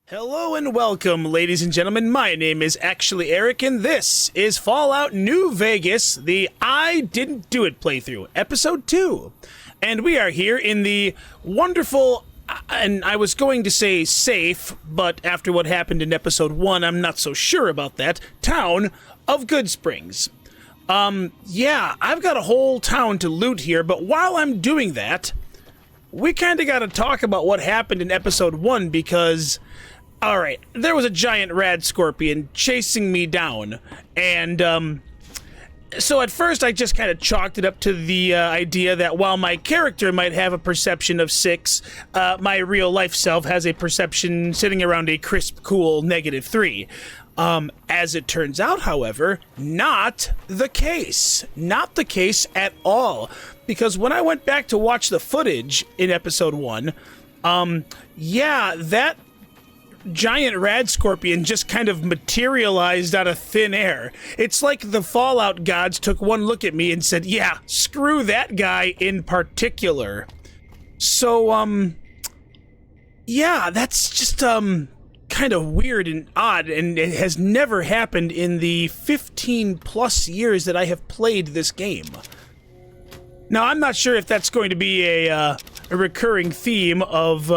Hello and welcome, ladies and gentlemen. My name is actually Eric, and this is Fallout New Vegas, the I Didn't Do It playthrough, Episode 2. And we are here in the wonderful, and I was going to say safe, but after what happened in Episode 1, I'm not so sure about that, town of Goodsprings. Yeah, I've got a whole town to loot here, but while I'm doing that, we kind of got to talk about what happened in Episode 1, because... Alright, there was a giant rad scorpion chasing me down, and, so at first I just kind of chalked it up to the idea that while my character might have a perception of 6, my real-life self has a perception sitting around a crisp, cool -3. As it turns out, however, not the case. Not the case at all. Because when I went back to watch the footage in Episode 1, yeah, that giant rad scorpion just kind of materialized out of thin air. It's like the Fallout gods took one look at me and said, yeah, screw that guy in particular. So, yeah, that's just, kind of weird and odd, and it has never happened in the 15 plus years that I have played this game. Now, I'm not sure if that's going to be a recurring theme of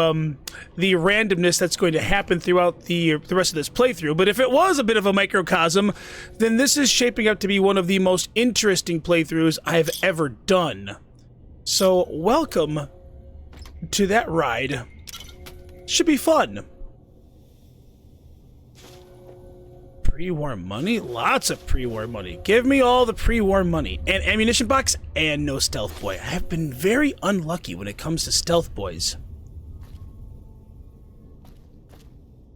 the randomness that's going to happen throughout the rest of this playthrough, but if it was a bit of a microcosm, then this is shaping up to be one of the most interesting playthroughs I've ever done. So, welcome to that ride. Should be fun. Pre-war money? Lots of pre-war money. Give me all the pre-war money. And ammunition box, and no stealth boy. I have been very unlucky when it comes to stealth boys.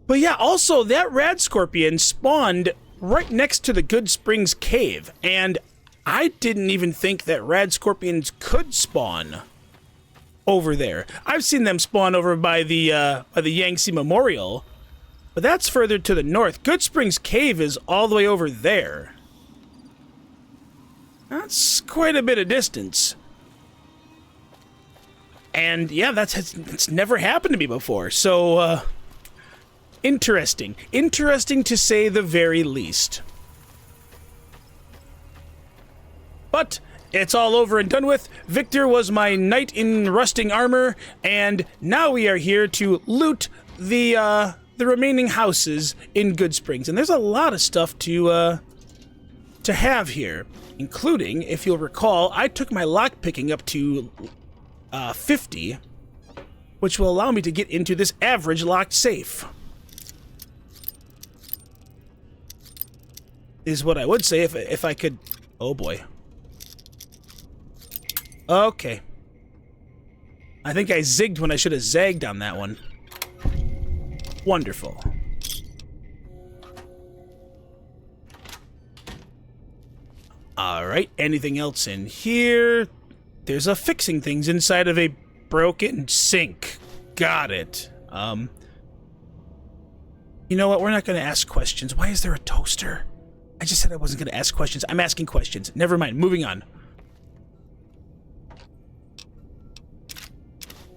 But yeah, also, that rad scorpion spawned right next to the Goodsprings cave, and I didn't even think that rad scorpions could spawn over there. I've seen them spawn over by the Yangtze Memorial, but that's further to the north. Goodsprings Cave is all the way over there. That's quite a bit of distance. And yeah, it's never happened to me before. So, interesting. Interesting to say the very least. But it's all over and done with. Victor was my knight in rusting armor, and now we are here to loot the remaining houses in Goodsprings. And there's a lot of stuff to have here, including, if you'll recall, I took my lockpicking up to 50, which will allow me to get into this average locked safe. Is what I would say if I could... Oh boy. Okay. I think I zigged when I should have zagged on that one. Wonderful. Alright, anything else in here? There's a fixing things inside of a broken sink. Got it. You know what? We're not going to ask questions. Why is there a toaster? I just said I wasn't going to ask questions. I'm asking questions. Never mind. Moving on.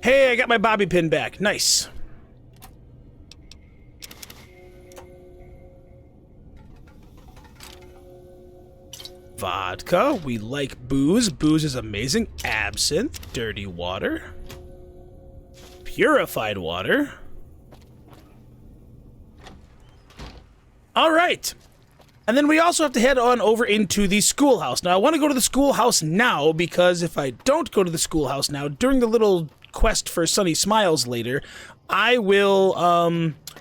Hey, I got my bobby pin back. Nice. Vodka. We like booze. Booze is amazing. Absinthe. Dirty water. Purified water. All right. And then we also have to head on over into the schoolhouse. Now, I want to go to the schoolhouse now because if I don't go to the schoolhouse now, during the little quest for Sunny Smiles later, I will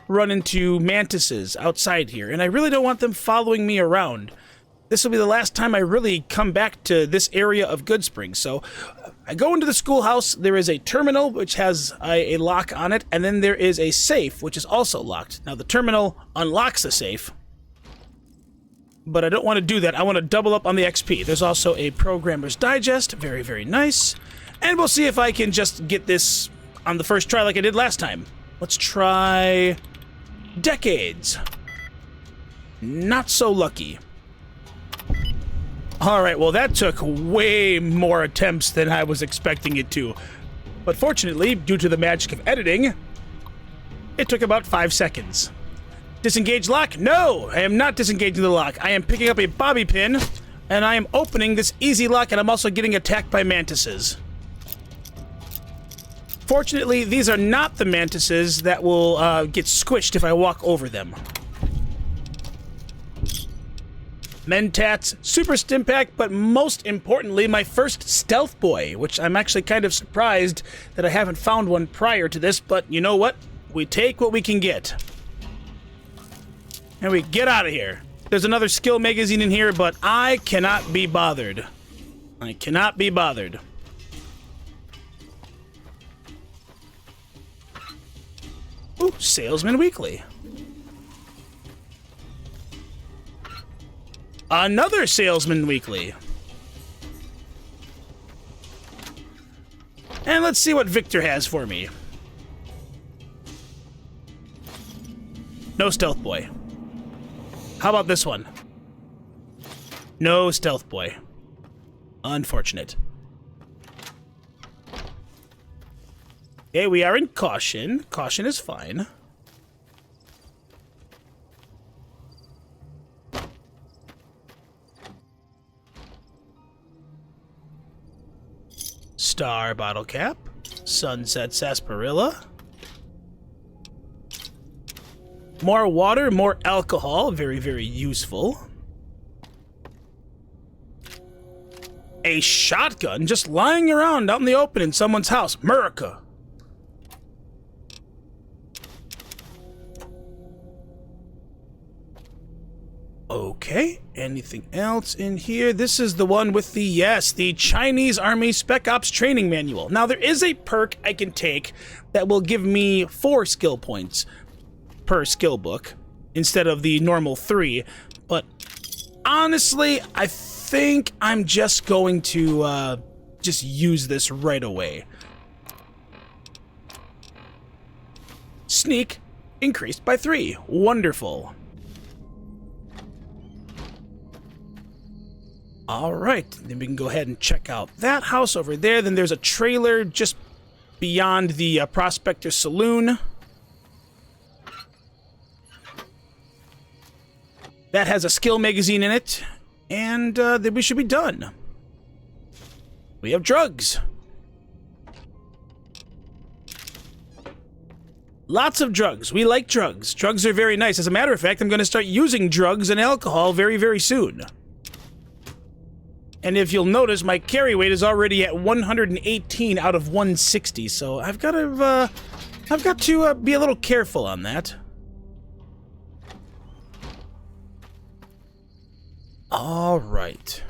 run into mantises outside here. And I really don't want them following me around. This will be the last time I really come back to this area of Goodsprings. So I go into the schoolhouse. There is a terminal, which has a lock on it. And then there is a safe, which is also locked. Now, the terminal unlocks the safe. But I don't want to do that. I want to double up on the XP. There's also a Programmer's Digest. Very, very nice. And we'll see if I can just get this on the first try like I did last time. Let's try Decades. Not so lucky. Alright, well that took way more attempts than I was expecting it to. But fortunately, due to the magic of editing, It took about 5 seconds. Disengage lock? No, I am not disengaging the lock. I am picking up a bobby pin, and I am opening this easy lock, and I'm also getting attacked by mantises. Fortunately, these are not the mantises that will get squished if I walk over them. Mentats, super stimpack, but most importantly, my first stealth boy, which I'm actually kind of surprised that I haven't found one prior to this, but you know what? We take what we can get. And we get out of here. There's another skill magazine in here, but I cannot be bothered. I cannot be bothered. Ooh, Salesman Weekly. Another Salesman Weekly. And let's see what Victor has for me. No Stealth Boy. How about this one? No Stealth Boy. Unfortunate. Okay, we are in Caution. Caution is fine. Star Bottle Cap. Sunset Sarsaparilla. More water, more alcohol. Very, very useful. A shotgun just lying around out in the open in someone's house. America. Okay, anything else in here? This is the one with the, yes, the Chinese Army Spec Ops Training Manual. Now, there is a perk I can take that will give me 4 skill points per skill book instead of the normal 3, but honestly, I think I'm just going to just use this right away. Sneak increased by 3. Wonderful. Alright, then we can go ahead and check out that house over there. Then there's a trailer just beyond the Prospector Saloon. That has a skill magazine in it, and then we should be done. We have drugs. Lots of drugs. We like drugs. Drugs are very nice. As a matter of fact, I'm going to start using drugs and alcohol very, very soon. And if you'll notice, my carry weight is already at 118 out of 160, so I've got to be a little careful on that. All right.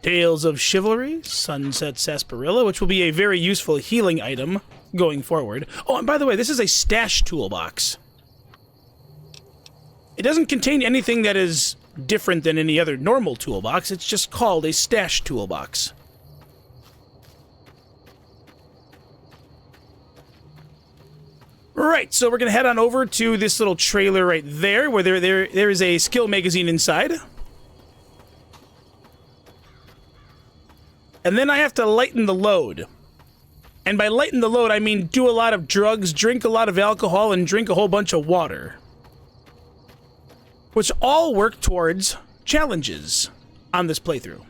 Tales of Chivalry, Sunset Sarsaparilla, which will be a very useful healing item going forward. Oh, and by the way, this is a stash toolbox. It doesn't contain anything that is different than any other normal toolbox. It's just called a stash toolbox. Right, so we're going to head on over to this little trailer right there, where there is a skill magazine inside. And then I have to lighten the load. And by lighten the load, I mean do a lot of drugs, drink a lot of alcohol, and drink a whole bunch of water. Which all work towards challenges on this playthrough.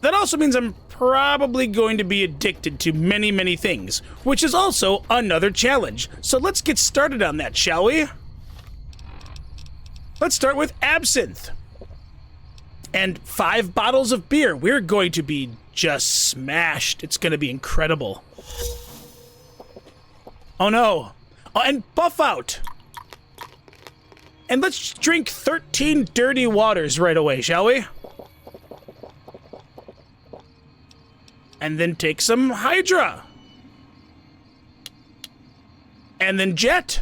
That also means I'm probably going to be addicted to many, many things, which is also another challenge. So let's get started on that, shall we? Let's start with absinthe. And 5 bottles of beer. We're going to be just smashed. It's going to be incredible. Oh no. Oh, and buff out. And let's drink 13 dirty waters right away, shall we? And then take some Hydra. And then Jet.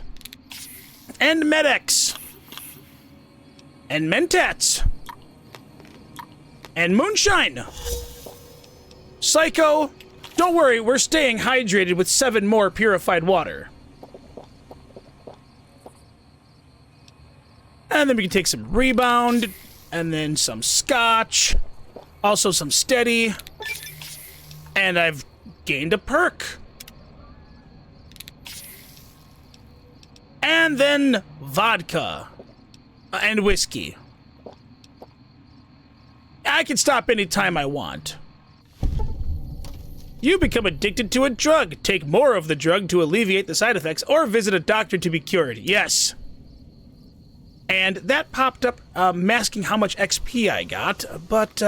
And Med-X. And Mentats. And Moonshine. Psycho. Don't worry, we're staying hydrated with 7 more purified water. And then we can take some Rebound. and then some scotch, also some steady, and I've gained a perk. And then vodka and whiskey. I can stop anytime I want. You become addicted to a drug. Take more of the drug to alleviate the side effects, or visit a doctor to be cured. Yes. And that popped up, masking how much XP I got, but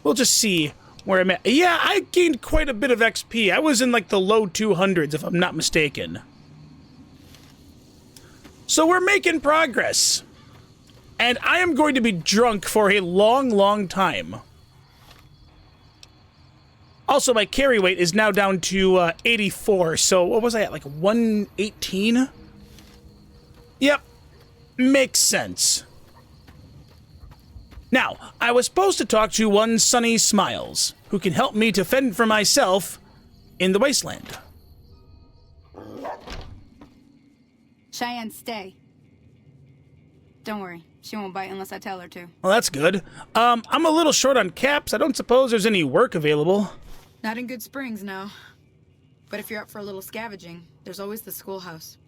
we'll just see where I'm at. Yeah, I gained quite a bit of XP. I was in like the low 200s, if I'm not mistaken. So we're making progress. And I am going to be drunk for a long, long time. Also, my carry weight is now down to 84, so what was I at, like 118? Yep, makes sense. Now, I was supposed to talk to one Sunny Smiles, who can help me to fend for myself in the wasteland. Cheyenne, stay. Don't worry, she won't bite unless I tell her to. Well, that's good. I'm a little short on caps. I don't suppose there's any work available. Not in Goodsprings, no. But if you're up for a little scavenging, there's always the schoolhouse.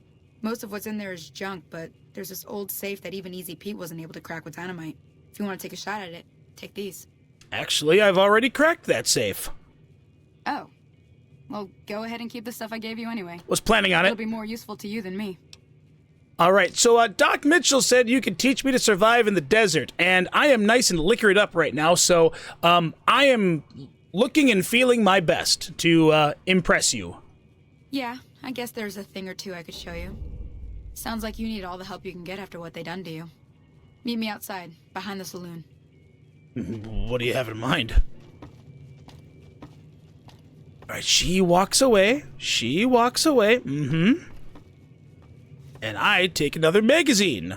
Most of what's in there is junk, but there's this old safe that even Easy Pete wasn't able to crack with dynamite. If you want to take a shot at it, take these. Actually, I've already cracked that safe. Oh. Well, go ahead and keep the stuff I gave you anyway. Was planning on it. It'll be more useful to you than me. All right, so Doc Mitchell said you could teach me to survive in the desert, and I am nice and liquored up right now, so I am looking and feeling my best to impress you. Yeah, I guess there's a thing or two I could show you. Sounds like you need all the help you can get after what they done to you. Meet me outside, behind the saloon. What do you have in mind? All right, she walks away. She walks away. Mm-hmm. And I take another magazine.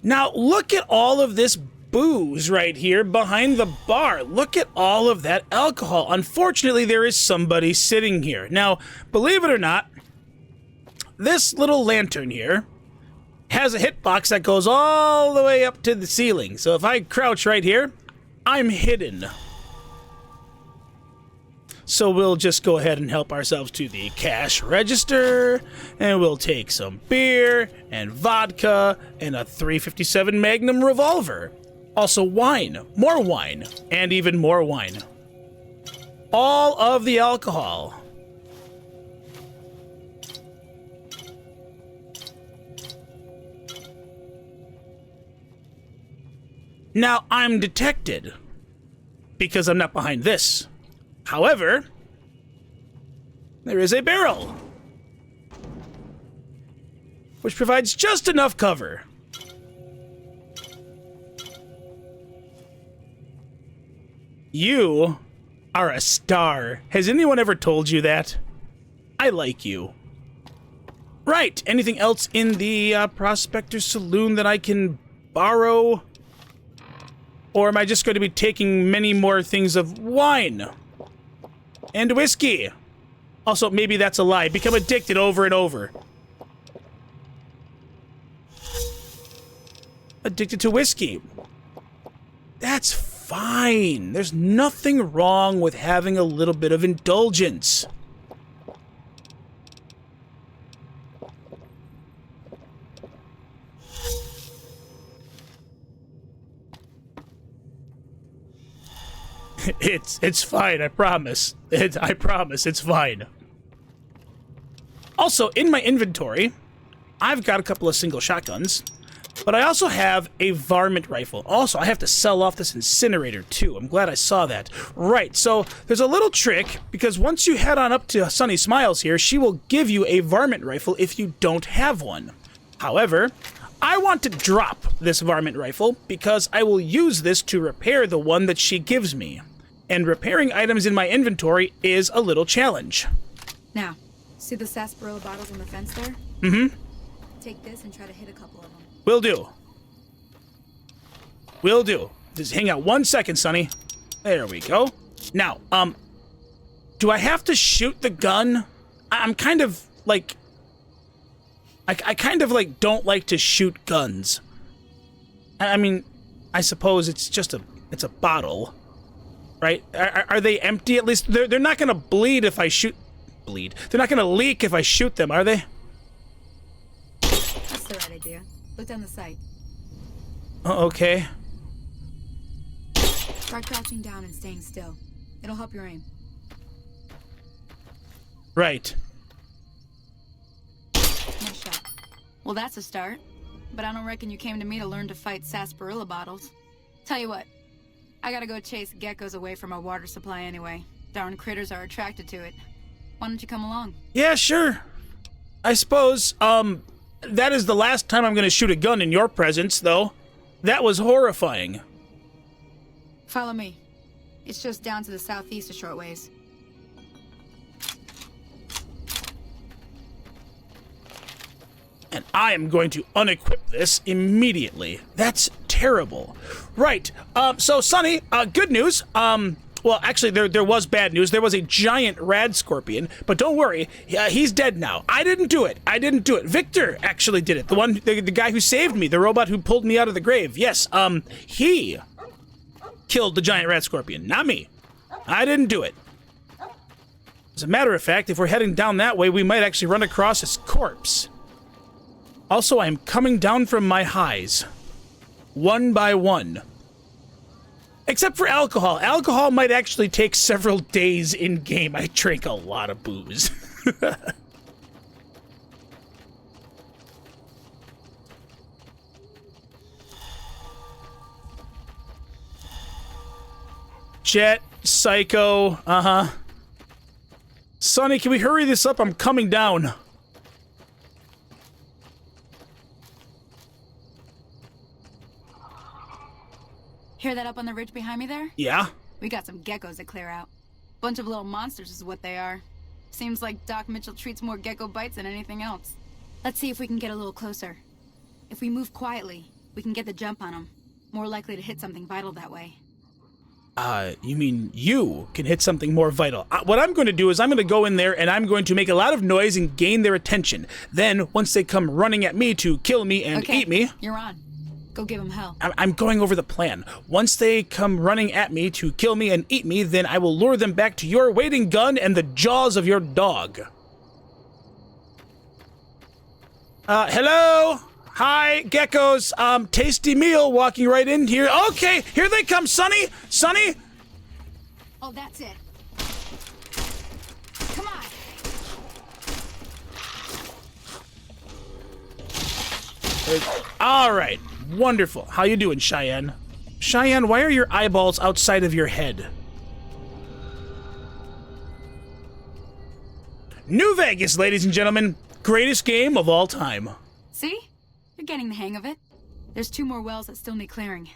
Now, look at all of this booze right here behind the bar. Look at all of that alcohol. Unfortunately, there is somebody sitting here. Now, believe it or not, this little lantern here has a hitbox that goes all the way up to the ceiling. So if I crouch right here, I'm hidden. So we'll just go ahead and help ourselves to the cash register, and we'll take some beer and vodka and a .357 Magnum revolver. Also wine, and even more wine. All of the alcohol. Now I'm detected because I'm not behind this. However, there is a barrel, which provides just enough cover. You are a star. Has anyone ever told you that? I like you. Right, anything else in the Prospector Saloon that I can borrow? Or am I just going to be taking many more things of wine? And whiskey. Also, maybe that's a lie. Become addicted over and over. Addicted to whiskey. That's fine. There's nothing wrong with having a little bit of indulgence. It's fine, I promise. I promise, it's fine. Also, in my inventory, I've got a couple of single shotguns, but I also have a varmint rifle. Also, I have to sell off this incinerator, too. I'm glad I saw that. Right, so there's a little trick, because once you head on up to Sunny Smiles here, she will give you a varmint rifle if you don't have one. However, I want to drop this varmint rifle, because I will use this to repair the one that she gives me. And repairing items in my inventory is a little challenge. Now, see the sarsaparilla bottles on the fence there? Mm-hmm. Take this and try to hit a couple of them. Will do. Will do. Just hang out 1 second, Sonny. There we go. Now, do I have to shoot the gun? I'm kind of, like... I kind of like don't like to shoot guns. I mean, I suppose it's just it's a bottle, right? Are they empty at least? They're not gonna bleed if I shoot. Bleed. They're not gonna leak if I shoot them, are they? That's the right idea. Look down the sight. Oh, okay. Try crouching down and staying still. It'll help your aim. Right. Nice shot. Well, that's a start. But I don't reckon you came to me to learn to fight sarsaparilla bottles. Tell you what, I gotta go chase geckos away from our water supply anyway. Darn critters are attracted to it. Why don't you come along? Yeah, sure. I suppose, that is the last time I'm gonna shoot a gun in your presence, though. That was horrifying. Follow me. It's just down to the southeast a short ways. And I am going to unequip this immediately. That's terrible. Right, so Sonny, good news. Well, actually, there was bad news. There was a giant rad scorpion, but don't worry, he's dead now. I didn't do it. Victor actually did it. The guy who saved me, the robot who pulled me out of the grave. Yes, he killed the giant rad scorpion, not me. I didn't do it. As a matter of fact, if we're heading down that way, we might actually run across his corpse. Also, I am coming down from my highs. One by one. Except for alcohol. Alcohol might actually take several days in-game. I drank a lot of booze. Jet, Psycho, Sonny, can we hurry this up? I'm coming down. Hear that up on the ridge behind me there? Yeah? We got some geckos to clear out. Bunch of little monsters is what they are. Seems like Doc Mitchell treats more gecko bites than anything else. Let's see if we can get a little closer. If we move quietly, we can get the jump on them. More likely to hit something vital that way. You mean you can hit something more vital. What I'm going to do is I'm going to go in there and I'm going to make a lot of noise and gain their attention. Then, once they come running at me to kill me and eat me... You're on. Go give them hell. I'm going over the plan. Once they come running at me to kill me and eat me, then I will lure them back to your waiting gun and the jaws of your dog. Hello? Hi, geckos. Tasty meal walking right in here. Okay, here they come, Sonny! Sonny! Oh, that's it. Come on! All right. Wonderful. How you doing, Cheyenne? Cheyenne, why are your eyeballs outside of your head? New Vegas, ladies and gentlemen. Greatest game of all time. See? You're getting the hang of it. There's 2 more wells that still need clearing.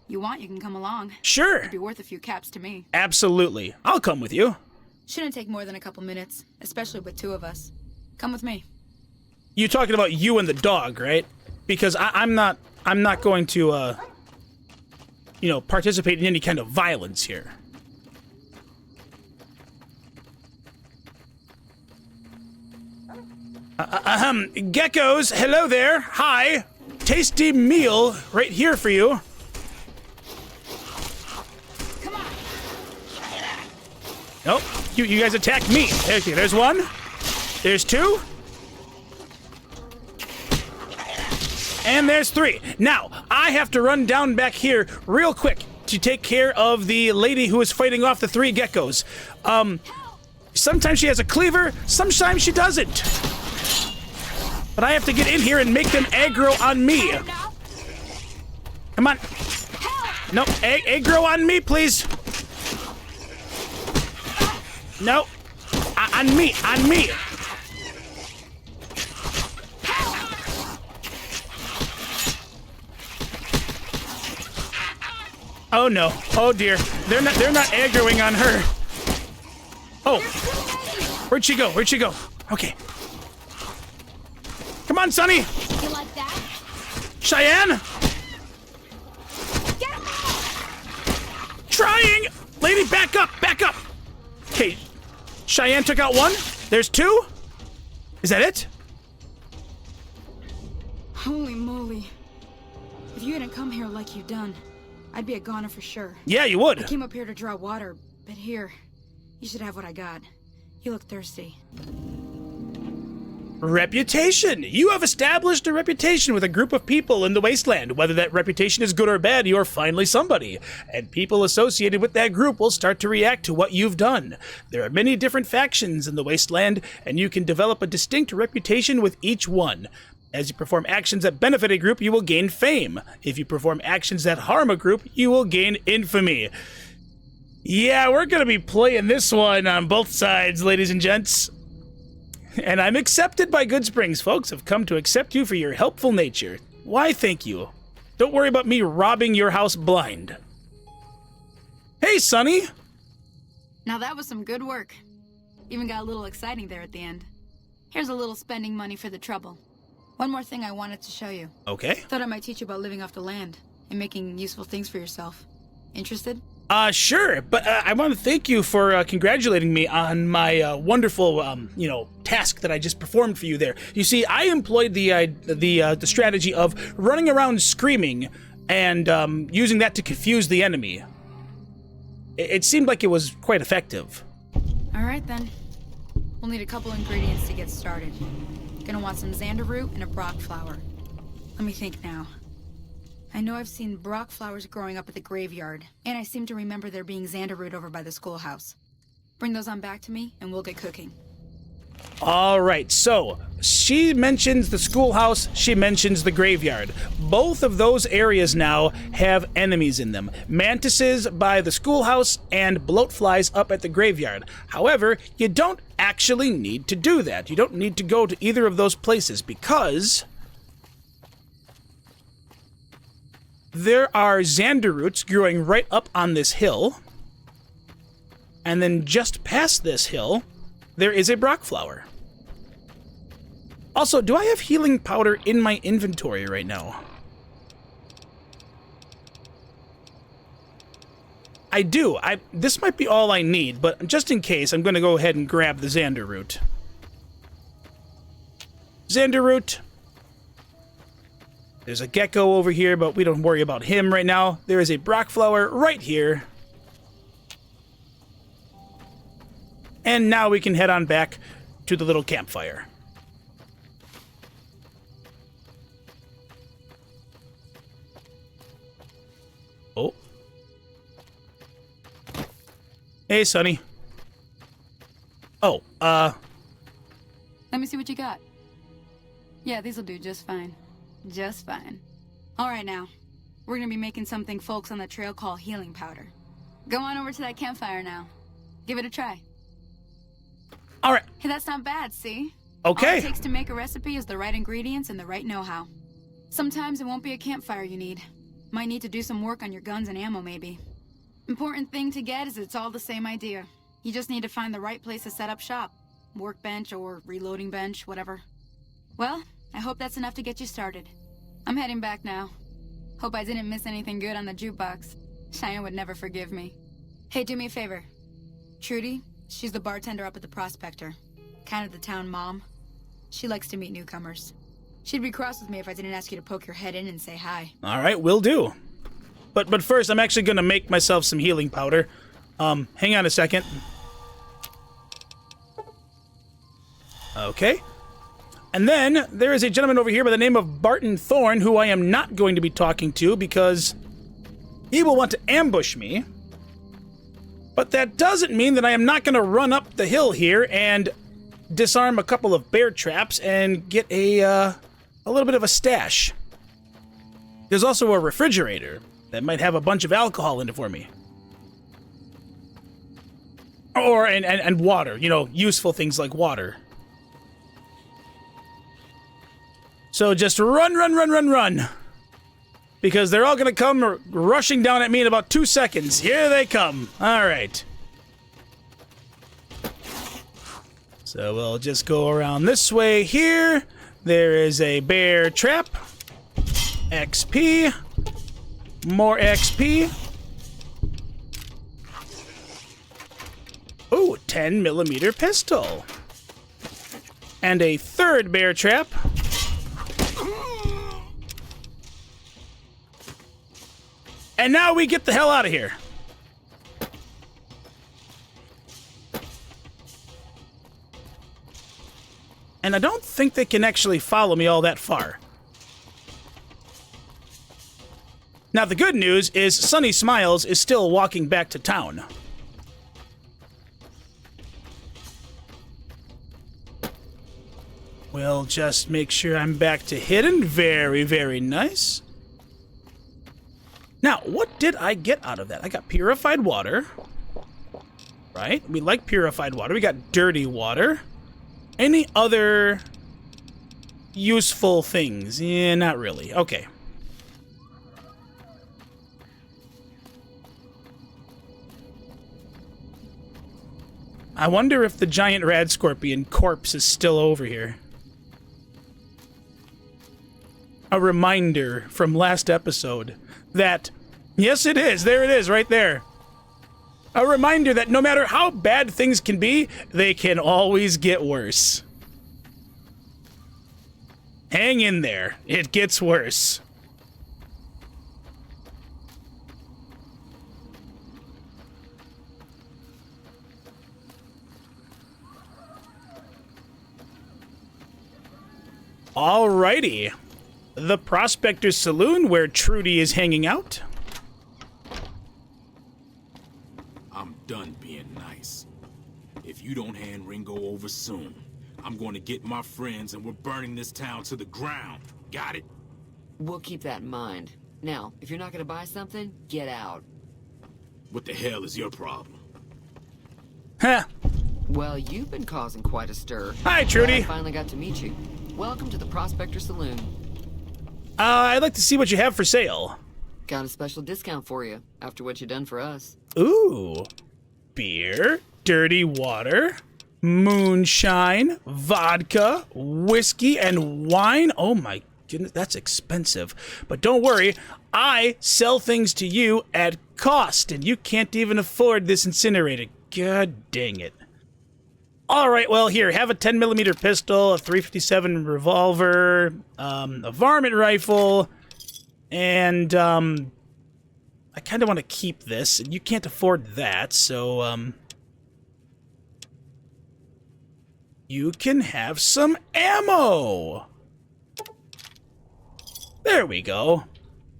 You want, you can come along. Sure. It'd be worth a few caps to me. Absolutely. I'll come with you. Shouldn't take more than a couple minutes, especially with 2 of us. Come with me. You talking about you and the dog, right? Because I'm not going to, participate in any kind of violence here. Geckos, hello there. Hi. Tasty meal right here for you. Come on. Nope. You guys attacked me. Okay, there's 1. There's 2. And there's 3. Now, I have to run down back here real quick to take care of the lady who is fighting off the 3 geckos. Sometimes she has a cleaver, sometimes she doesn't. But I have to get in here and make them aggro on me. Come on. No, aggro on me, please. No. On me, on me. Oh no. Oh dear. They're not aggroing on her. Oh. Where'd she go? Where'd she go? Okay. Come on, Sonny. You like that? Cheyenne. Get him! Trying. Lady, back up. Back up. Okay. Cheyenne took out 1. There's 2. Is that it? Holy moly. If you hadn't come here like you done, I'd be a goner for sure. Yeah, you would. I came up here to draw water, but here, you should have what I got. You look thirsty. Reputation. You have established a reputation with a group of people in the wasteland. Whether that reputation is good or bad, you're finally somebody. And people associated with that group will start to react to what you've done. There are many different factions in the wasteland, and you can develop a distinct reputation with each one. As you perform actions that benefit a group, you will gain fame. If you perform actions that harm a group, you will gain infamy. Yeah, we're going to be playing this one on both sides, ladies and gents. And I'm accepted by Goodsprings. Folks have come to accept you for your helpful nature. Why, thank you. Don't worry about me robbing your house blind. Hey, Sonny. Now that was some good work. Even got a little exciting there at the end. Here's a little spending money for the trouble. One more thing I wanted to show you. Okay. Thought I might teach you about living off the land and making useful things for yourself. Interested? Sure, but I want to thank you for congratulating me on my wonderful, task that I just performed for you there. You see, I employed the strategy of running around screaming and using that to confuse the enemy. It seemed like it was quite effective. All right, then. We'll need a couple ingredients to get started. Gonna want some xander root and a brock flower. Let me think now. I know I've seen brock flowers growing up at the graveyard, and I seem to remember there being xander root over by the schoolhouse. Bring those on back to me, and we'll get cooking. All right, so she mentions the schoolhouse, she mentions the graveyard. Both of those areas now have enemies in them. Mantises by the schoolhouse and bloatflies up at the graveyard. However, you don't actually need to do that. You don't need to go to either of those places because there are xander roots growing right up on this hill. And then just past this hill, there is a brock flower. Also, do I have healing powder in my inventory right now? I do. This might be all I need, but just in case, I'm going to go ahead and grab the xander root. Xander root. There's a gecko over here, but we don't worry about him right now. There is a brock flower right here. And now we can head on back to the little campfire. Oh. Hey, Sonny. Oh, Let me see what you got. Yeah, these'll do just fine. Just fine. All right, now. We're gonna be making something folks on the trail call healing powder. Go on over to that campfire now. Give it a try. all right. Hey, that's not bad, see? Okay. All it takes to make a recipe is the right ingredients and the right know-how. Sometimes it won't be a campfire you need. Might need to do some work on your guns and ammo, maybe. Important thing to get is it's all the same idea. You just need to find the right place to set up shop. Workbench or reloading bench, whatever. Well, I hope that's enough to get you started. I'm heading back now. Hope I didn't miss anything good on the jukebox. Cheyenne would never forgive me. Hey, do me a favor. Trudy, she's the bartender up at the Prospector. Kind of the town mom. She likes to meet newcomers. She'd be cross with me if I didn't ask you to poke your head in and say hi. All right, will do. But first, I'm actually going to make myself some healing powder. Hang on a second. Okay. And then there is a gentleman over here by the name of Barton Thorne, who I am not going to be talking to because he will want to ambush me. But that doesn't mean that I am not going to run up the hill here and disarm a couple of bear traps and get a little bit of a stash. There's also a refrigerator that might have a bunch of alcohol in it for me. Or, and water, you know, useful things like water. So just run. Because they're all going to come rushing down at me in about 2 seconds. Here they come. All right. So we'll just go around this way here. There is a bear trap. XP. More XP. Ooh, 10mm pistol. And a third bear trap. And now we get the hell out of here. And I don't think they can actually follow me all that far. Now, the good news is Sunny Smiles is still walking back to town. We'll just make sure I'm back to hidden. Very, very nice. Now, what did I get out of that? I got purified water. Right? We like purified water. We got dirty water. Any other useful things? Yeah, not really. Okay. I wonder if the giant rad scorpion corpse is still over here. A reminder from last episode that, yes, it is. There it is, right there. A reminder that no matter how bad things can be, they can always get worse. Hang in there. It gets worse. Alrighty. The Prospector's Saloon, where Trudy is hanging out. I'm done being nice. If you don't hand Ringo over soon, I'm going to get my friends and we're burning this town to the ground. Got it? We'll keep that in mind. Now, if you're not going to buy something, get out. What the hell is your problem? Huh. Well, you've been causing quite a stir. Hi, Trudy. Glad I finally got to meet you. Welcome to the Prospector Saloon. I'd like to see what you have for sale. Got a special discount for you after what you done for us. Ooh. Beer, dirty water, moonshine, vodka, whiskey, and wine. Oh my goodness, that's expensive. But don't worry, I sell things to you at cost, and you can't even afford this incinerator. God dang it. All right, well, here, have a 10mm pistol, a 357 revolver, a varmint rifle, and, I kind of want to keep this, and you can't afford that, so, you can have some ammo! There we go.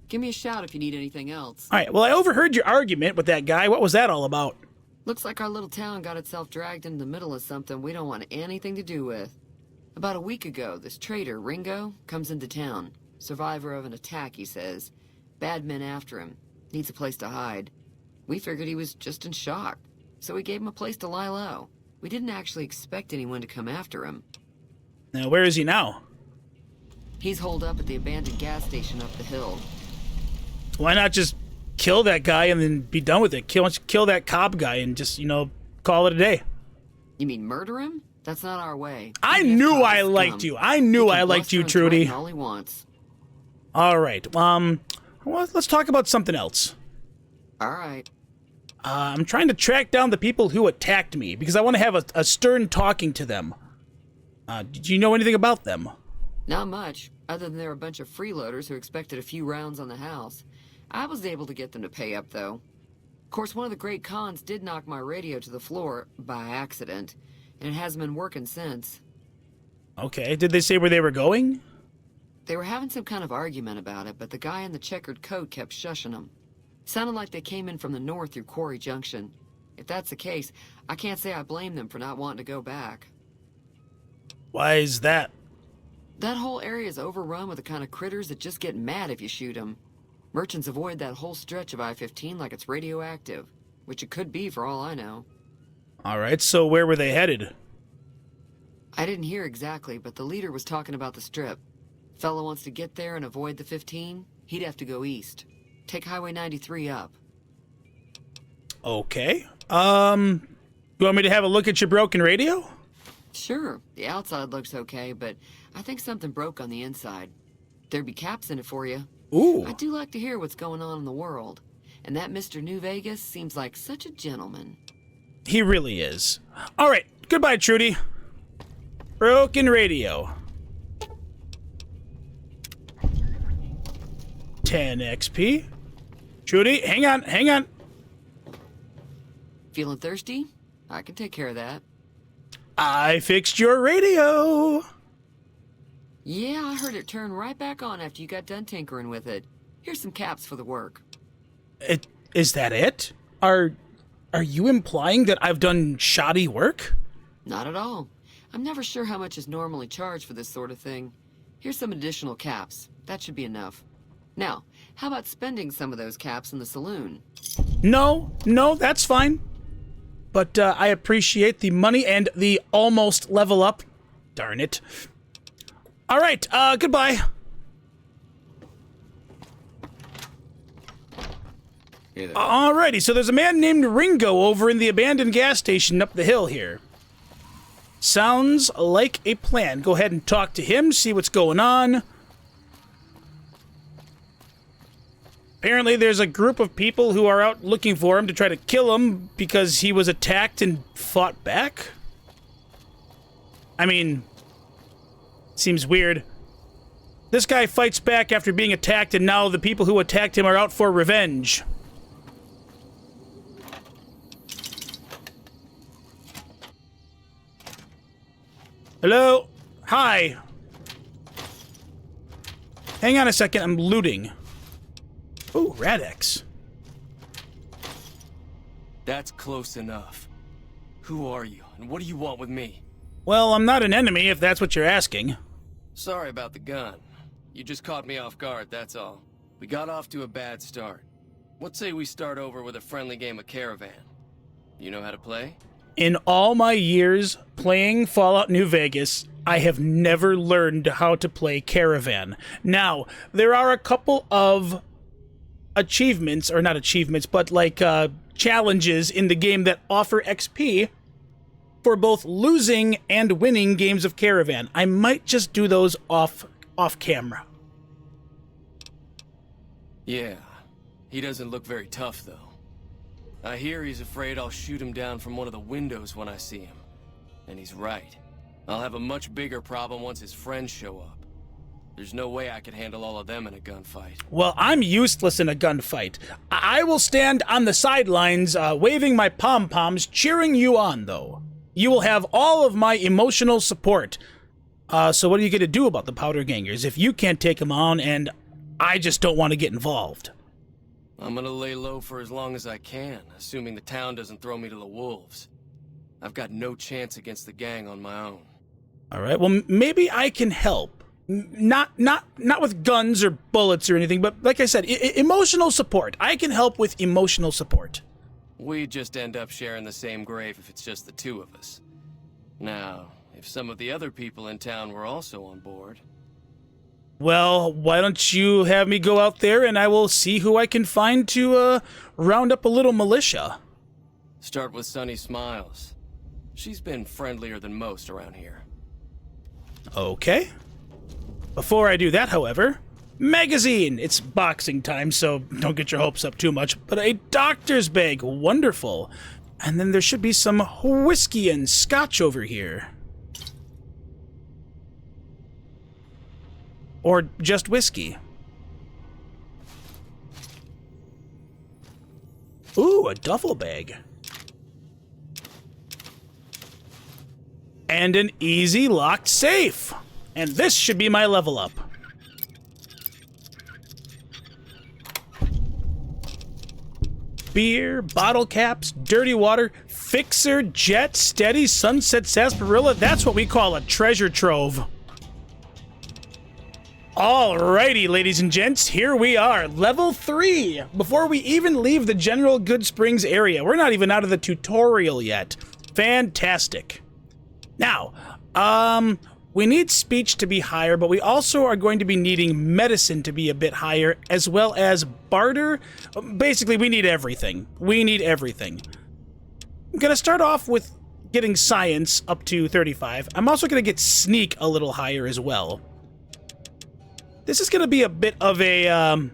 Give me a shout if you need anything else. All right, well, I overheard your argument with that guy. What was that all about? Looks like our little town got itself dragged into the middle of something we don't want anything to do with. About a week ago, this traitor, Ringo, comes into town. Survivor of an attack, he says. Bad men after him. Needs a place to hide. We figured he was just in shock, so we gave him a place to lie low. We didn't actually expect anyone to come after him. Now, where is he now? He's holed up at the abandoned gas station up the hill. Why not just kill that guy and then be done with it? Kill that cop guy and just, you know, call it a day. You mean murder him? That's not our way. I knew I liked you. I knew I liked you, Trudy. All he wants. All right. Well, let's talk about something else. All right. I'm trying to track down the people who attacked me because I want to have a stern talking to them. Did you know anything about them? Not much, other than they're a bunch of freeloaders who expected a few rounds on the house. I was able to get them to pay up, though. Of course, one of the great cons did knock my radio to the floor by accident, and it hasn't been working since. Okay. Did they say where they were going? They were having some kind of argument about it, but the guy in the checkered coat kept shushing them. Sounded like they came in from the north through Quarry Junction. If that's the case, I can't say I blame them for not wanting to go back. Why is that? That whole area is overrun with the kind of critters that just get mad if you shoot them. Merchants avoid that whole stretch of I-15 like it's radioactive, which it could be for all I know. All right, so where were they headed? I didn't hear exactly, but the leader was talking about the strip. Fella wants to get there and avoid the 15, he'd have to go east. Take Highway 93 up. Okay. You want me to have a look at your broken radio? Sure, the outside looks okay, but I think something broke on the inside. There'd be caps in it for you. Ooh. I do like to hear what's going on in the world. And that Mr. New Vegas seems like such a gentleman. He really is. All right, goodbye, Trudy. Broken radio. 10 XP. Trudy, hang on, hang on. Feeling thirsty? I can take care of that. I fixed your radio. Yeah, I heard it turn right back on after you got done tinkering with it. Here's some caps for the work. Is that it? Are you implying that I've done shoddy work? Not at all. I'm never sure how much is normally charged for this sort of thing. Here's some additional caps. That should be enough. Now, how about spending some of those caps in the saloon? No, that's fine. But I appreciate the money and the almost level up. Darn it. All right, goodbye. Hey there. Alrighty, so there's a man named Ringo over in the abandoned gas station up the hill here. Sounds like a plan. Go ahead and talk to him, see what's going on. Apparently there's a group of people who are out looking for him to try to kill him because he was attacked and fought back. I mean, seems weird. This guy fights back after being attacked, and now the people who attacked him are out for revenge. Hello? Hi. Hang on a second, I'm looting. Ooh, Radex. That's close enough. Who are you, and what do you want with me? Well, I'm not an enemy, if that's what you're asking. Sorry about the gun. You just caught me off guard, that's all. We got off to a bad start. What say we start over with a friendly game of Caravan? You know how to play? In all my years playing Fallout New Vegas, I have never learned how to play Caravan. Now, there are a couple of achievements, or not achievements, but like challenges in the game that offer XP for both losing and winning games of Caravan. I might just do those off camera. Yeah. He doesn't look very tough, though. I hear he's afraid I'll shoot him down from one of the windows when I see him. And he's right. I'll have a much bigger problem once his friends show up. There's no way I could handle all of them in a gunfight. Well, I'm useless in a gunfight. I will stand on the sidelines, waving my pom-poms, cheering you on, though. You will have all of my emotional support. So what are you going to do about the powder gangers if you can't take them on and I just don't want to get involved? I'm gonna lay low for as long as I can, assuming the town doesn't throw me to the wolves. I've got no chance against the gang on my own. All right, well, maybe I can help. Not with guns or bullets or anything, but like I said, emotional support. I can help with emotional support. We just end up sharing the same grave if it's just the two of us. Now, if some of the other people in town were also on board... Well, why don't you have me go out there and I will see who I can find to round up a little militia. Start with Sunny Smiles. She's been friendlier than most around here. Okay. Before I do that, however, magazine! It's boxing time, so don't get your hopes up too much, but a doctor's bag, wonderful. And then there should be some whiskey and scotch over here. Or just whiskey. Ooh, a duffel bag. And an easy locked safe. And this should be my level up. Beer, bottle caps, dirty water, fixer, jet, steady, sunset sarsaparilla. That's what we call a treasure trove. Alrighty, ladies and gents, here we are, level 3. Before we even leave the general Goodsprings area, we're not even out of the tutorial yet. Fantastic. Now, we need speech to be higher, but we also are going to be needing medicine to be a bit higher, as well as barter. Basically, we need everything. We need everything. I'm gonna start off with getting science up to 35. I'm also gonna get sneak a little higher as well. This is going to be a bit of a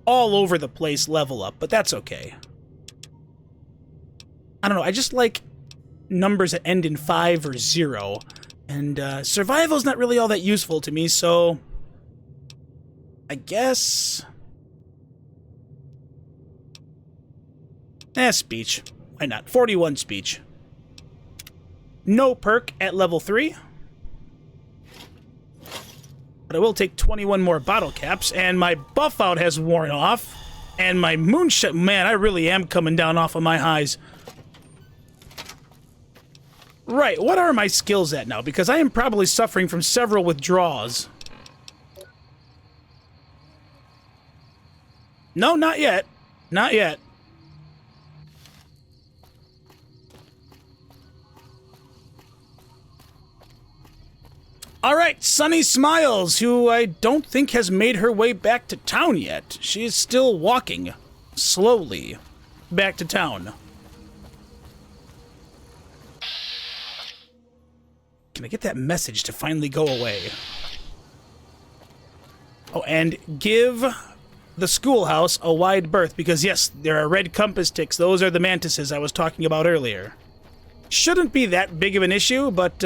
all over the place level up, but that's okay. I don't know, I just like numbers that end in 5 or 0, and survival's not really all that useful to me, so I guess Speech. Why not? 41 speech. No perk at level 3. But I will take 21 more bottle caps, and my buff out has worn off, and my moonshot... Man, I really am coming down off of my highs. Right, what are my skills at now? Because I am probably suffering from several withdrawals. No, not yet. Not yet. All right, Sunny Smiles, who I don't think has made her way back to town yet. She is still walking, slowly, back to town. Can I get that message to finally go away? Oh, and give the schoolhouse a wide berth, because yes, there are red compass ticks. Those are the mantises I was talking about earlier. Shouldn't be that big of an issue, but,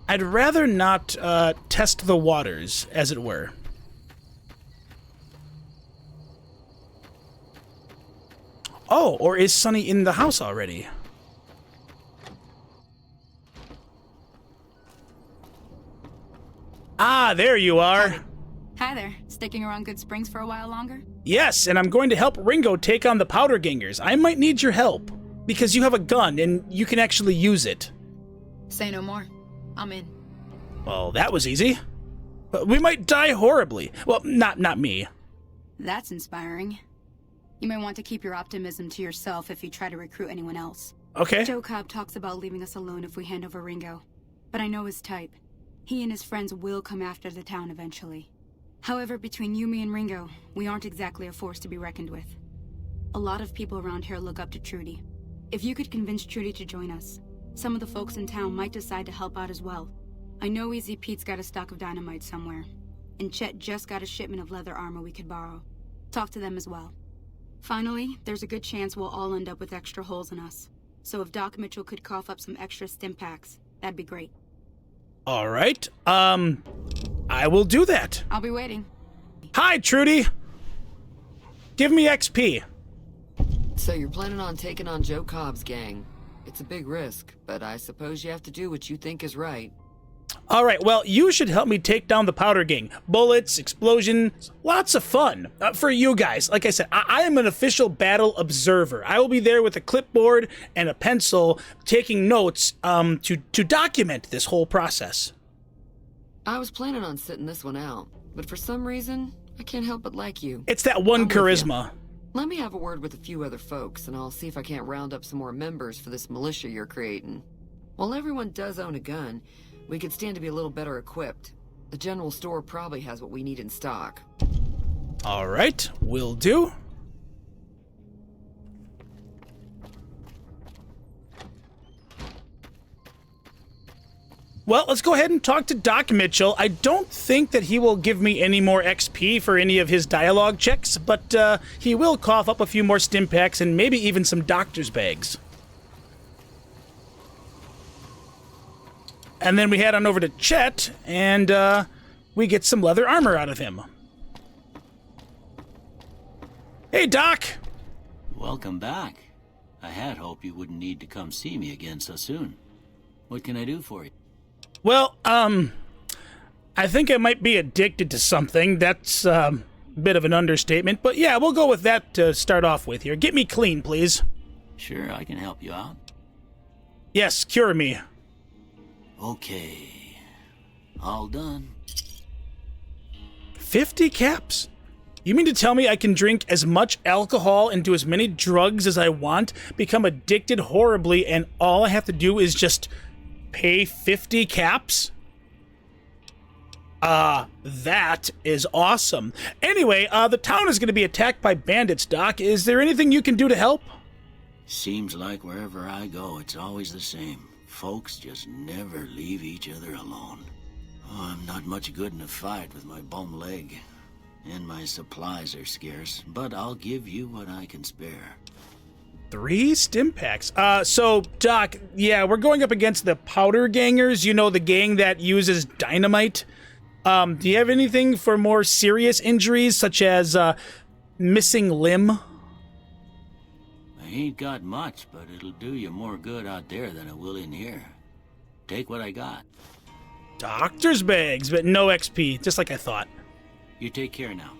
I'd rather not test the waters, as it were. Oh, or is Sunny in the house already? Ah, there you are. Hi there. Sticking around Goodsprings for a while longer? Yes, and I'm going to help Ringo take on the powder gangers. I might need your help, because you have a gun and you can actually use it. Say no more. I'm in. Well, that was easy. But we might die horribly. Well, not me. That's inspiring. You may want to keep your optimism to yourself if you try to recruit anyone else. Okay. Joe Cobb talks about leaving us alone if we hand over Ringo. But I know his type. He and his friends will come after the town eventually. However, between you, me, and Ringo, we aren't exactly a force to be reckoned with. A lot of people around here look up to Trudy. If you could convince Trudy to join us, some of the folks in town might decide to help out as well. I know Easy Pete's got a stock of dynamite somewhere, and Chet just got a shipment of leather armor we could borrow. Talk to them as well. Finally, there's a good chance we'll all end up with extra holes in us. So if Doc Mitchell could cough up some extra stim packs, that'd be great. All right. I will do that. I'll be waiting. Hi, Trudy. Give me XP. So you're planning on taking on Joe Cobb's gang. It's a big risk, but I suppose you have to do what you think is right. All right, well, you should help me take down the powder gang. Bullets, explosions, lots of fun. For you guys, like I said, I am an official battle observer. I will be there with a clipboard and a pencil taking notes to document this whole process. I was planning on sitting this one out, but for some reason, I can't help but like you. It's that one I'm with charisma. you. Let me have a word with a few other folks, and I'll see if I can't round up some more members for this militia you're creating. While everyone does own a gun, we could stand to be a little better equipped. The general store probably has what we need in stock. All right, will do. Well, let's go ahead and talk to Doc Mitchell. I don't think that he will give me any more XP for any of his dialogue checks, but he will cough up a few more stim packs and maybe even some doctor's bags. And then we head on over to Chet, and we get some leather armor out of him. Hey, Doc! Welcome back. I had hoped you wouldn't need to come see me again so soon. What can I do for you? Well, I think I might be addicted to something. That's a bit of an understatement, but yeah, we'll go with that to start off with here. Get me clean, please. Sure, I can help you out. Yes, cure me. Okay. All done. 50 caps? You mean to tell me I can drink as much alcohol and do as many drugs as I want, become addicted horribly, and all I have to do is just pay 50 caps? That is awesome. Anyway, the town is going to be attacked by bandits, Doc. Is there anything you can do to help? Seems like wherever I go, it's always the same. Folks just never leave each other alone. Oh, I'm not much good in a fight with my bum leg. And my supplies are scarce, but I'll give you what I can spare. 3 stim packs. So, Doc, yeah, we're going up against the powder gangers. You know, the gang that uses dynamite. Do you have anything for more serious injuries, such as, missing limb? ain't got much, but it'll do you more good out there than it will in here. Take what I got. Doctor's bags, but no XP, just like I thought. You take care now.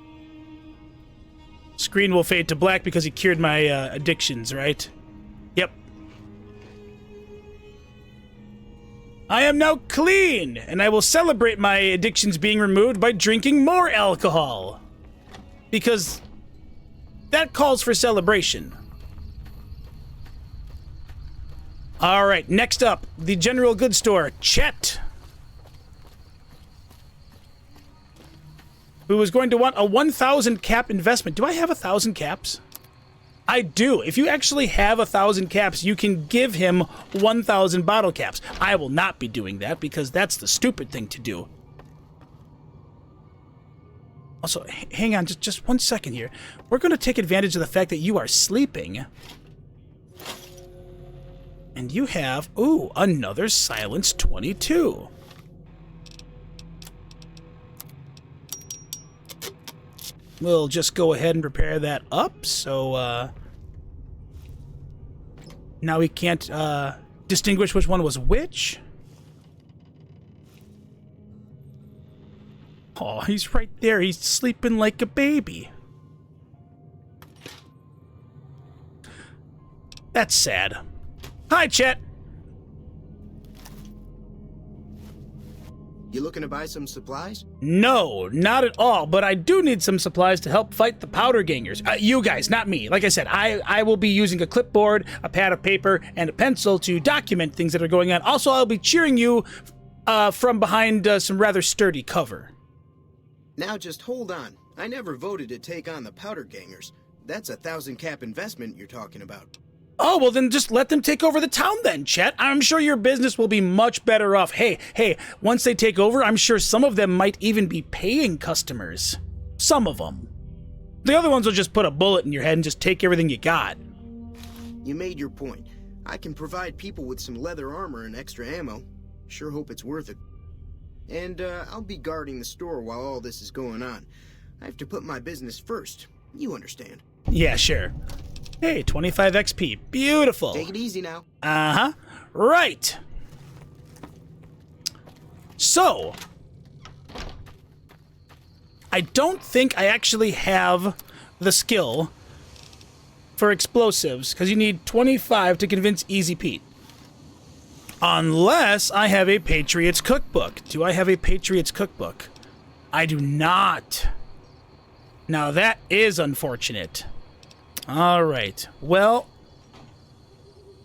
Screen will fade to black because he cured my addictions, right? Yep. I am now clean, and I will celebrate my addictions being removed by drinking more alcohol. Because that calls for celebration. All right, next up, the general goods store, Chet. Who is going to want a 1,000 cap investment. Do I have 1,000 caps? I do. If you actually have 1,000 caps, you can give him 1,000 bottle caps. I will not be doing that because that's the stupid thing to do. Also, hang on just 1 second here. We're going to take advantage of the fact that you are sleeping. And you have, ooh, another Silence 22. We'll just go ahead and prepare that up, so, now we can't, distinguish which one was which. Oh, he's right there. He's sleeping like a baby. That's sad. Hi, Chet. You looking to buy some supplies? No, not at all, but I do need some supplies to help fight the powder gangers. You guys, not me. Like I said, I will be using a clipboard, a pad of paper, and a pencil to document things that are going on. Also, I'll be cheering you from behind some rather sturdy cover. Now just hold on. I never voted to take on the powder gangers. That's a 1,000 cap investment you're talking about. Oh, well then just let them take over the town then, Chet. I'm sure your business will be much better off. Hey, once they take over, I'm sure some of them might even be paying customers. Some of them. The other ones will just put a bullet in your head and just take everything you got. You made your point. I can provide people with some leather armor and extra ammo. Sure hope it's worth it. And I'll be guarding the store while all this is going on. I have to put my business first. You understand. Yeah, sure. Hey, 25 XP. Beautiful. Take it easy now. Uh-huh. Right. So, I don't think I actually have the skill for explosives, because you need 25 to convince Easy Pete. Unless I have a Patriot's Cookbook. Do I have a Patriot's Cookbook? I do not. Now that is unfortunate. All right. Well,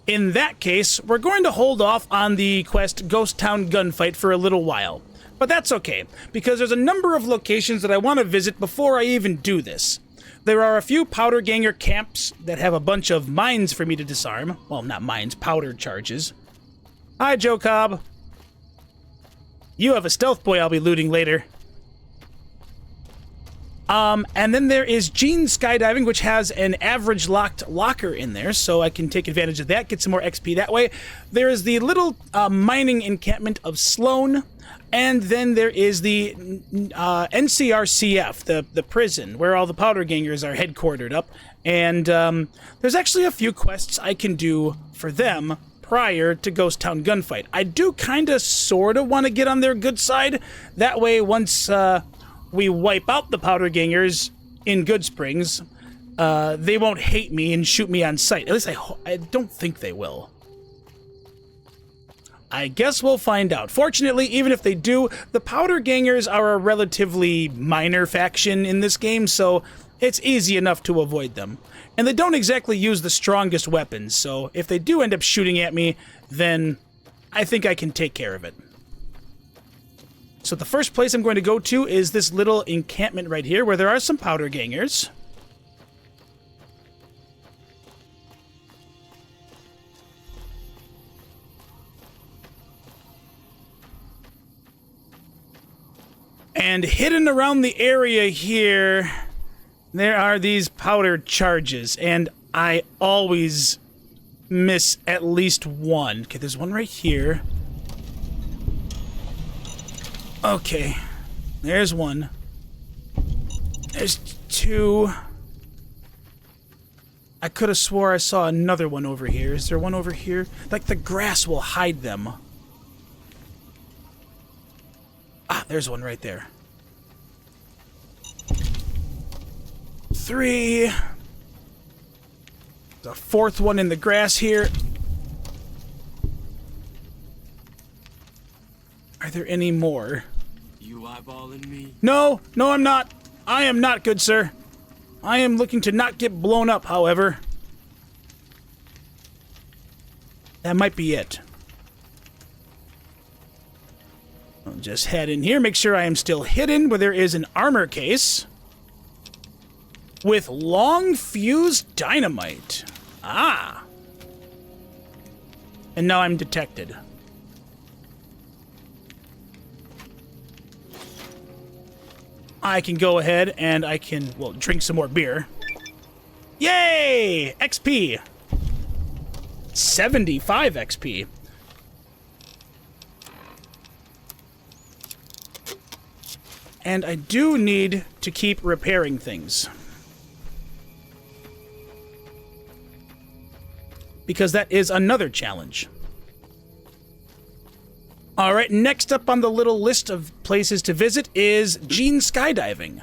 in that case, we're going to hold off on the quest Ghost Town Gunfight for a little while. But that's okay, because there's a number of locations that I want to visit before I even do this. There are a few powder ganger camps that have a bunch of mines for me to disarm. Well, not mines, powder charges. Hi, Joe Cobb. You have a stealth boy I'll be looting later. And then there is Gene Skydiving, which has an average locked locker in there, so I can take advantage of that, get some more XP that way. There is the little mining encampment of Sloan, and then there is the NCRCF, the prison, where all the powder gangers are headquartered up. And there's actually a few quests I can do for them prior to Ghost Town Gunfight. I do kind of, sort of want to get on their good side. That way, once we wipe out the powder gangers in Goodsprings, they won't hate me and shoot me on sight. At least I don't think they will. I guess we'll find out. Fortunately, even if they do, the powder gangers are a relatively minor faction in this game, so it's easy enough to avoid them. And they don't exactly use the strongest weapons, so if they do end up shooting at me, then I think I can take care of it. So the first place I'm going to go to is this little encampment right here, where there are some powder gangers. And hidden around the area here, there are these powder charges, and I always miss at least one. Okay, there's one right here. Okay, there's one. There's two. I could have swore I saw another one over here. Is there one over here? Like the grass will hide them. Ah, there's one right there. 3. There's a 4th one in the grass here. Are there any more? You eyeballing me? No, I'm not. I am not, good sir. I am looking to not get blown up, however. That might be it. I'll just head in here, make sure I am still hidden, where there is an armor case with long fused dynamite. Ah. And now I'm detected. I can go ahead and I can, well, drink some more beer. Yay! XP! 75 XP. And I do need to keep repairing things. Because that is another challenge. Alright, next up on the little list of places to visit is Gene Skydiving.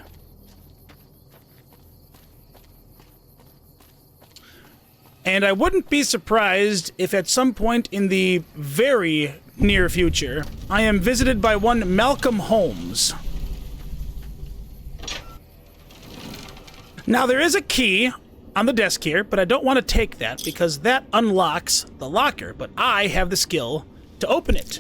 And I wouldn't be surprised if at some point in the very near future, I am visited by one Malcolm Holmes. Now, there is a key on the desk here, but I don't want to take that because that unlocks the locker, but I have the skill to open it.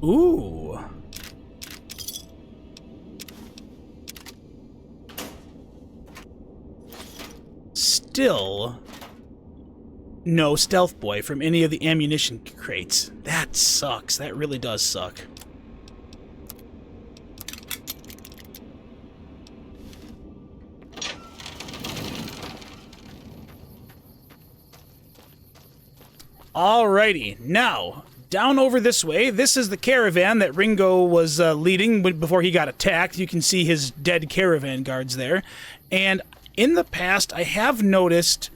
Ooh. Still no stealth boy from any of the ammunition crates. That sucks. That really does suck. Alrighty, now, down over this way, this is the caravan that Ringo was leading before he got attacked. You can see his dead caravan guards there. And in the past, I have noticed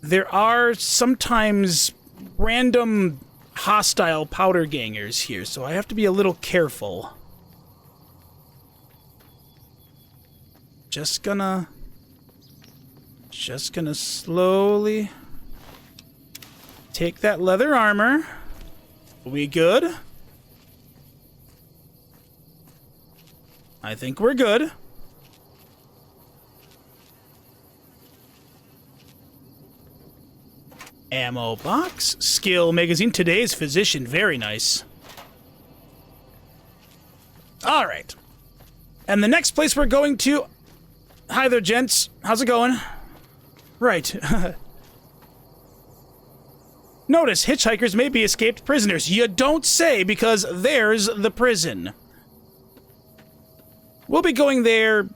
there are sometimes random hostile powder gangers here, so I have to be a little careful. Just gonna slowly take that leather armor. We good? I think we're good. Ammo box, skill magazine, today's physician, very nice. Alright. And the next place we're going to... Hi there, gents. How's it going? Right. Notice, hitchhikers may be escaped prisoners. You don't say, because there's the prison. We'll be going there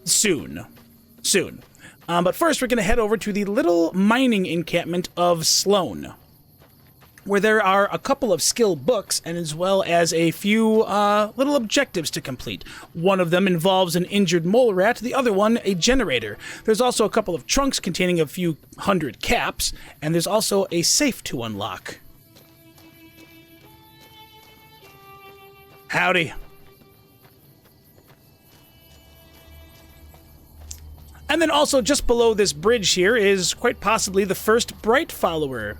soon. But first, we're going to head over to the little mining encampment of Sloan, where there are a couple of skill books, and as well as a few little objectives to complete. One of them involves an injured mole rat, the other one a generator. There's also a couple of trunks containing a few hundred caps, and there's also a safe to unlock. Howdy. And then also just below this bridge here is quite possibly the first Bright follower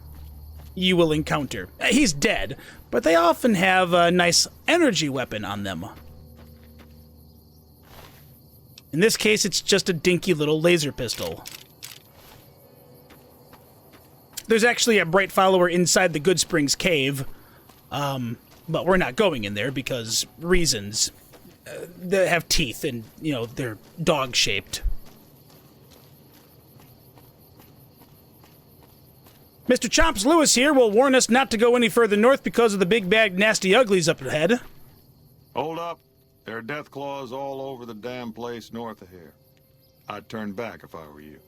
you will encounter. He's dead, but they often have a nice energy weapon on them. In this case, it's just a dinky little laser pistol. There's actually a Bright follower inside the Goodsprings cave, but we're not going in there because reasons. They have teeth and, you know, they're dog-shaped. Mr. Chomps Lewis here will warn us not to go any further north because of the big bad nasty uglies up ahead. Hold up. There are death claws all over the damn place north of here. I'd turn back if I were you.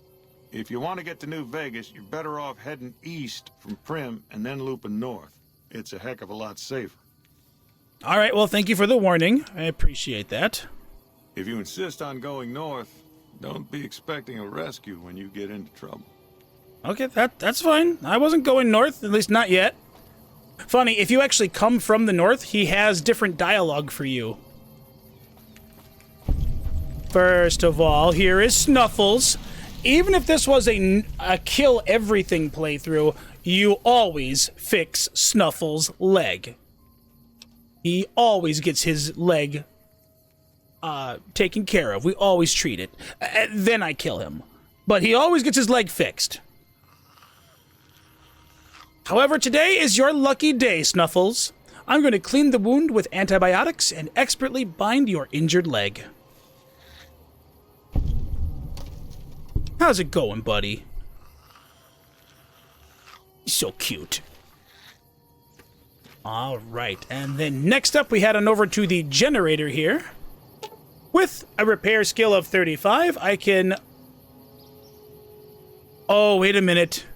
If you want to get to New Vegas, you're better off heading east from Prim and then looping north. It's a heck of a lot safer. All right, well, thank you for the warning. I appreciate that. If you insist on going north, don't be expecting a rescue when you get into trouble. Okay, that's fine. I wasn't going north, at least not yet. Funny, if you actually come from the north, he has different dialogue for you. First of all, here is Snuffles. Even if this was a kill everything playthrough, you always fix Snuffles' leg. He always gets his leg taken care of. We always treat it. Then I kill him. But he always gets his leg fixed. However, today is your lucky day, Snuffles. I'm going to clean the wound with antibiotics and expertly bind your injured leg. How's it going, buddy? So cute. All right, and then next up we head on over to the generator here. With a repair skill of 35, I can... Oh, wait a minute.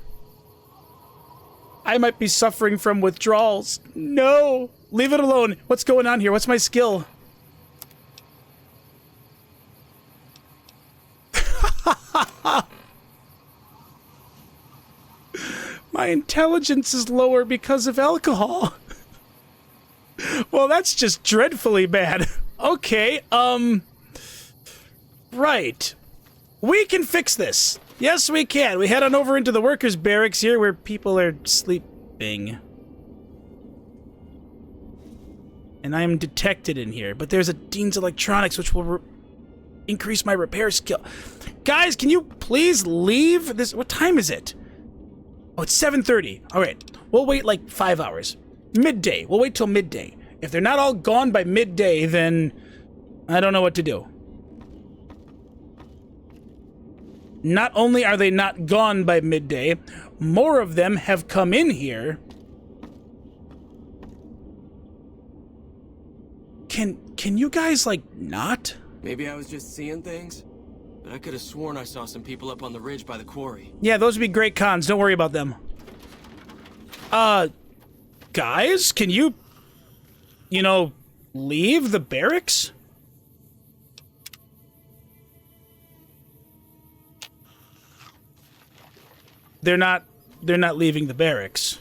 I might be suffering from withdrawals. No! Leave it alone. What's going on here? What's my skill? My intelligence is lower because of alcohol. Well, that's just dreadfully bad. Okay, right. We can fix this. Yes, we can. We head on over into the workers' barracks here where people are sleeping. And I am detected in here, but there's a Dean's Electronics which will increase my repair skill. Guys, can you please leave this? What time is it? Oh, it's 7:30. All right, we'll wait like 5 hours. Midday. We'll wait till midday. If they're not all gone by midday, then I don't know what to do. Not only are they not gone by midday, more of them have come in here. Can you guys, like, not? Maybe I was just seeing things, but I could have sworn I saw some people up on the ridge by the quarry. Yeah, those would be great cons. Don't worry about them. Guys, can you, leave the barracks? They're not leaving the barracks.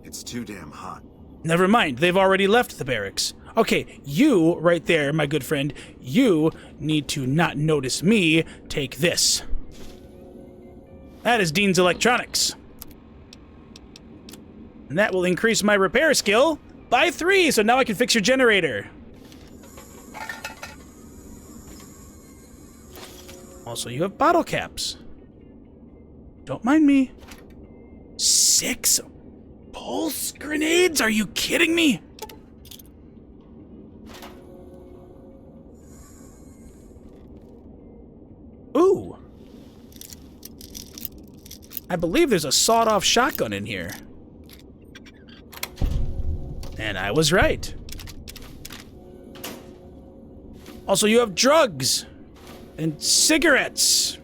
It's too damn hot. Never mind, they've already left the barracks. Okay, you, right there, my good friend, you need to not notice me take this. That is Dean's Electronics. And that will increase my repair skill by 3, so now I can fix your generator. Also, you have bottle caps. Don't mind me. 6 pulse grenades? Are you kidding me? Ooh. I believe there's a sawed-off shotgun in here. And I was right. Also, you have drugs. And cigarettes.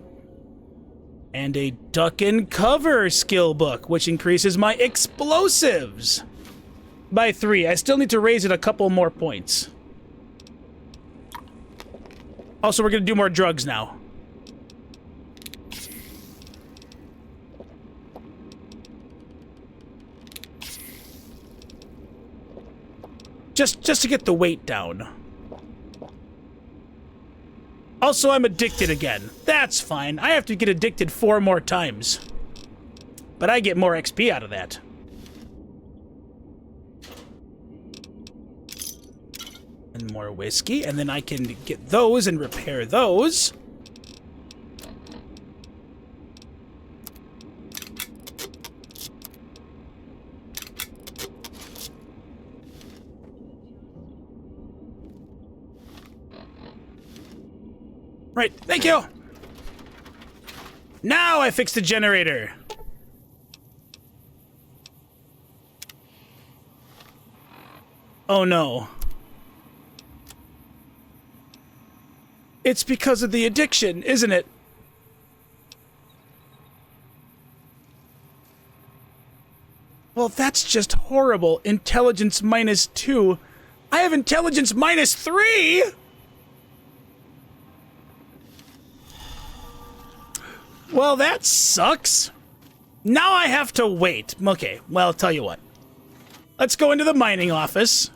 And a duck and cover skill book, which increases my explosives by 3. I still need to raise it a couple more points. Also, we're going to do more drugs now. Just to get the weight down. Also, I'm addicted again. That's fine. I have to get addicted 4 more times. But I get more XP out of that. And more whiskey, and then I can get those and repair those. Right, thank you! Now I fixed the generator! Oh no. It's because of the addiction, isn't it? Well, that's just horrible. Intelligence -2. I have intelligence -3! Well, that sucks. Now I have to wait. Okay, well, I'll tell you what. Let's go into the mining office.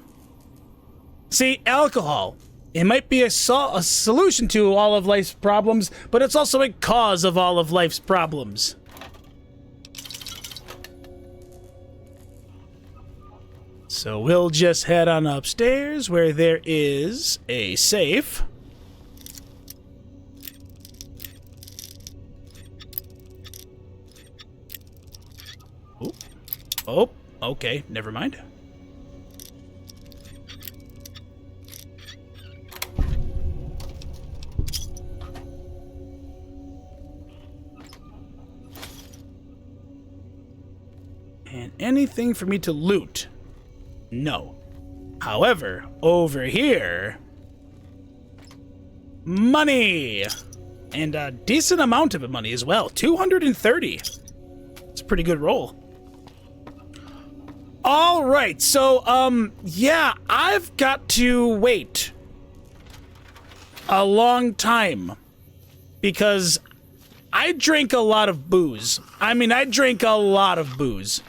See, alcohol. It might be a solution to all of life's problems, but it's also a cause of all of life's problems. So we'll just head on upstairs where there is a safe. Oh, okay, never mind. And anything for me to loot? No. However, over here... money! And a decent amount of money as well. 230. It's a pretty good roll. All right, so, yeah, I've got to wait a long time because I drink a lot of booze. I mean, I drink a lot of booze.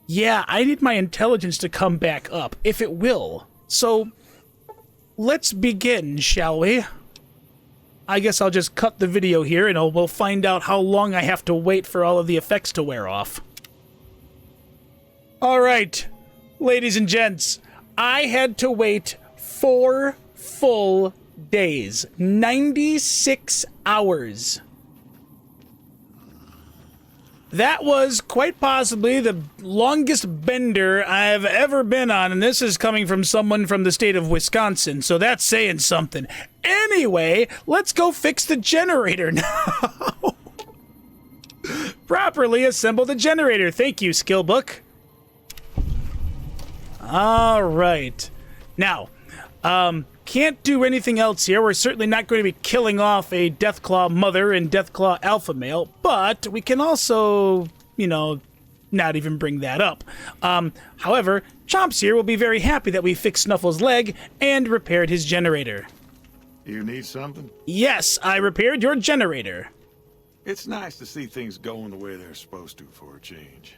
Yeah, I need my intelligence to come back up, if it will. So, let's begin, shall we? I guess I'll just cut the video here and we'll find out how long I have to wait for all of the effects to wear off. All right, ladies and gents, I had to wait 4 full days, 96 hours. That was quite possibly the longest bender I've ever been on, and this is coming from someone from the state of Wisconsin, so that's saying something. Anyway, let's go fix the generator now. Properly assemble the generator. Thank you, skill book. All right. Now, can't do anything else here. We're certainly not going to be killing off a Deathclaw mother and Deathclaw alpha male, but we can also, you know, not even bring that up. However, Chomps here will be very happy that we fixed Snuffle's leg and repaired his generator. You need something? Yes, I repaired your generator. It's nice to see things going the way they're supposed to for a change.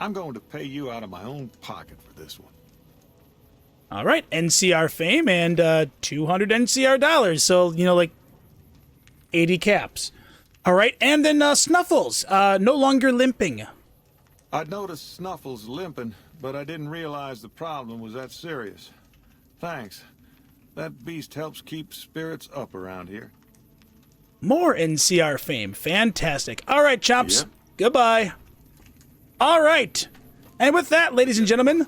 I'm going to pay you out of my own pocket for this one. All right, NCR fame and 200 NCR dollars, so, you know, like 80 caps. All right, and then Snuffles, no longer limping. I'd noticed Snuffles limping, but I didn't realize the problem was that serious. Thanks. That beast helps keep spirits up around here. More NCR fame, fantastic. All right, Chomps, Yep. Goodbye. All right, and with that, ladies and gentlemen,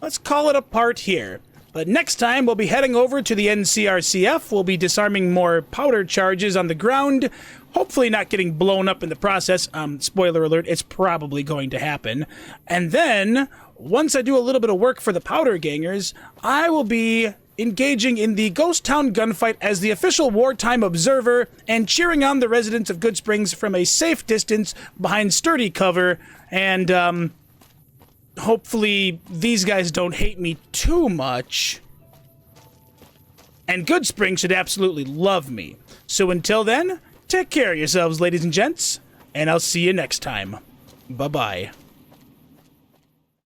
let's call it a part here. But next time, we'll be heading over to the NCRCF. We'll be disarming more powder charges on the ground. Hopefully not getting blown up in the process. Spoiler alert, it's probably going to happen. And then, once I do a little bit of work for the powder gangers, I will be engaging in the Ghost Town gunfight as the official wartime observer and cheering on the residents of Goodsprings from a safe distance behind sturdy cover. And, hopefully these guys don't hate me too much. And Goodsprings should absolutely love me. So until then, take care of yourselves, ladies and gents, and I'll see you next time. Bye-bye.